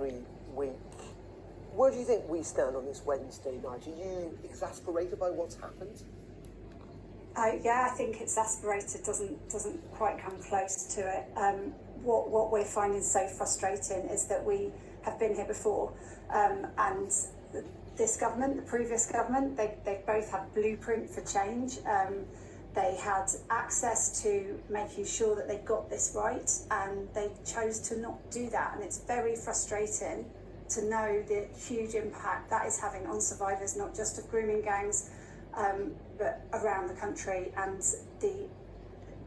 Anniversary Week. Where do you think we stand on this Wednesday night? Are you exasperated by what's happened? Yeah, I think exasperated doesn't quite come close to it. What we're finding so frustrating is that we have been here before, and this government, the previous government, they both had blueprint for change. They had access to making sure that they got this right, and they chose to not do that. And it's very frustrating to know the huge impact that is having on survivors, not just of grooming gangs, but around the country, and the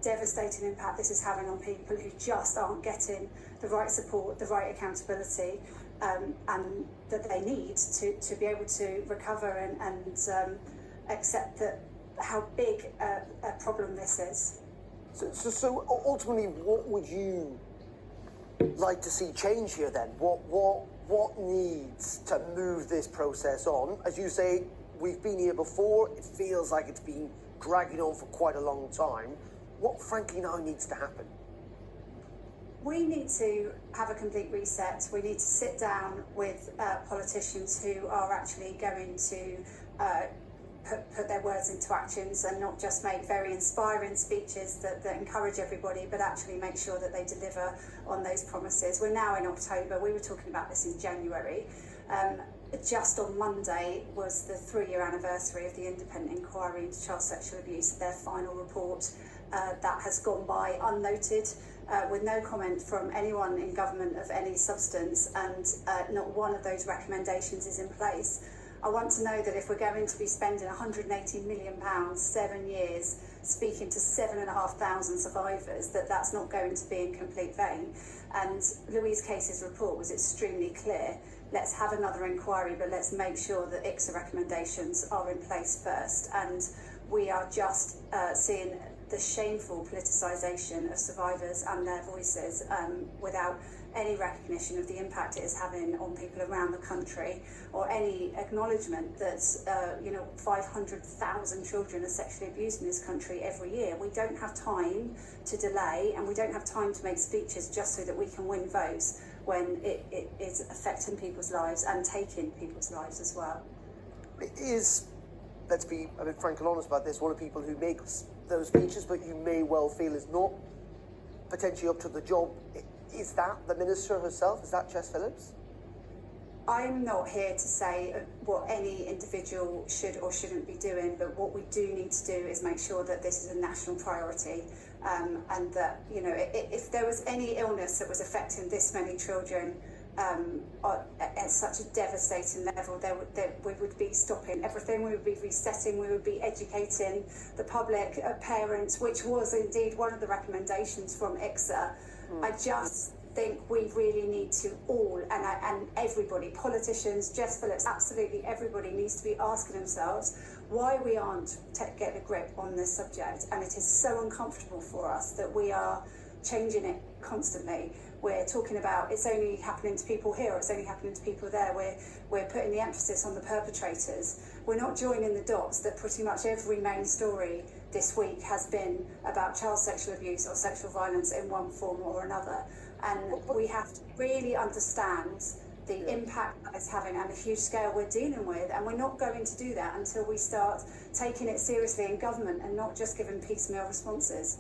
devastating impact this is having on people who just aren't getting the right support, the right accountability, and that they need to be able to recover and accept that how big a problem this is. So ultimately, what would you like to see change here then? What needs to move this process on? As you say, we've been here before. It feels like it's been dragging on for quite a long time. What frankly now needs to happen? We need to have a complete reset. We need to sit down with politicians who are actually going to put their words into actions and not just make very inspiring speeches that encourage everybody, but actually make sure that they deliver on those promises. We're now in October. We were talking about this in January. Just on Monday was the 3-year anniversary of the independent inquiry into child sexual abuse, their final report. That has gone by unnoted, with no comment from anyone in government of any substance, and not one of those recommendations is in place. I want to know that if we're going to be spending £180 million, 7 years, speaking to 7,500 survivors, that's not going to be in complete vain. And Louise Case's report was extremely clear. Let's have another inquiry, but let's make sure that ICSA recommendations are in place first. And we are just seeing the shameful politicisation of survivors and their voices without any recognition of the impact it is having on people around the country, or any acknowledgement that 500,000 children are sexually abused in this country every year. We don't have time to delay, and we don't have time to make speeches just so that we can win votes when it is affecting people's lives and taking people's lives as well. It is, let's be a bit frank and honest about this, one of the people who makes those speeches, but you may well feel is not potentially up to the job. Is that the minister herself? Is that Jess Phillips? I'm not here to say what any individual should or shouldn't be doing, but what we do need to do is make sure that this is a national priority, and that, if there was any illness that was affecting this many children at such a devastating level, we would be stopping everything. We would be resetting. We would be educating the public, parents, which was indeed one of the recommendations from ICSA. I just think we really need to all, and everybody, politicians, Jess Phillips, absolutely everybody needs to be asking themselves why we aren't getting a grip on this subject. And it is so uncomfortable for us that we are changing it constantly. We're talking about it's only happening to people here, or it's only happening to people there. We're putting the emphasis on the perpetrators. We're not joining the dots that pretty much every main story this week has been about child sexual abuse or sexual violence in one form or another. And we have to really understand the impact that it's having and the huge scale we're dealing with. And we're not going to do that until we start taking it seriously in government and not just giving piecemeal responses.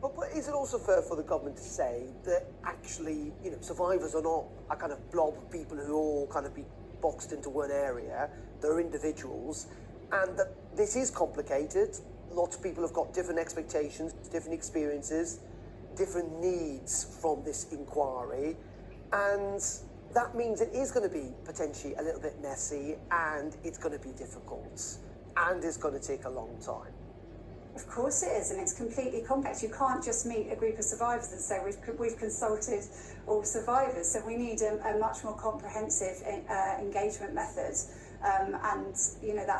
But is it also fair for the government to say that actually, survivors are not a kind of blob of people who all kind of be boxed into one area? They're individuals, and that this is complicated. Lots of people have got different expectations, different experiences, different needs from this inquiry, and that means it is going to be potentially a little bit messy, and it's going to be difficult, and it's going to take a long time. Of course it is, and it's completely complex. You can't just meet a group of survivors and say we've consulted all survivors. So we need a much more comprehensive engagement method, and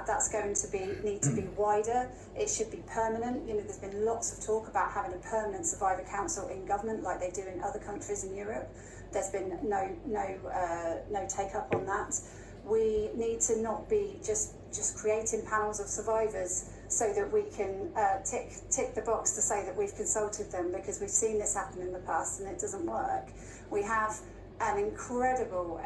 that's going to need to be wider. It should be permanent. There's been lots of talk about having a permanent survivor council in government, like they do in other countries in Europe. There's been no take up on that. We need to not be just creating panels of survivors so that we can tick the box to say that we've consulted them, because we've seen this happen in the past and it doesn't work. We have an incredible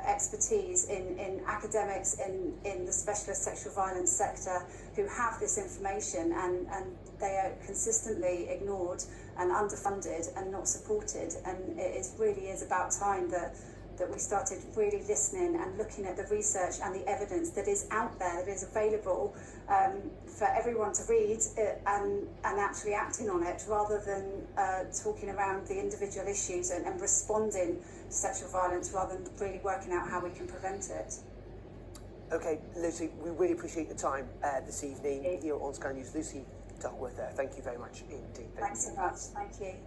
expertise in academics in the specialist sexual violence sector who have this information, and they are consistently ignored and underfunded and not supported. And really is about time that we started really listening and looking at the research and the evidence that is out there, that is available for everyone to read and actually acting on it, rather than talking around the individual issues and responding to sexual violence, rather than really working out how we can prevent it. Okay, Lucy, we really appreciate your time this evening here on Sky News. Lucy Duckworth there, thank you very much indeed. Thanks so much, thank you.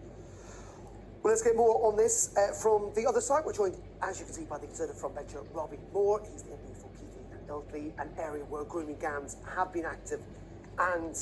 Well, let's get more on this from the other side. We're joined, as you can see, by the Conservative frontbencher Robbie Moore. He's the MP for Keighley and Ilkley, an area where grooming gangs have been active and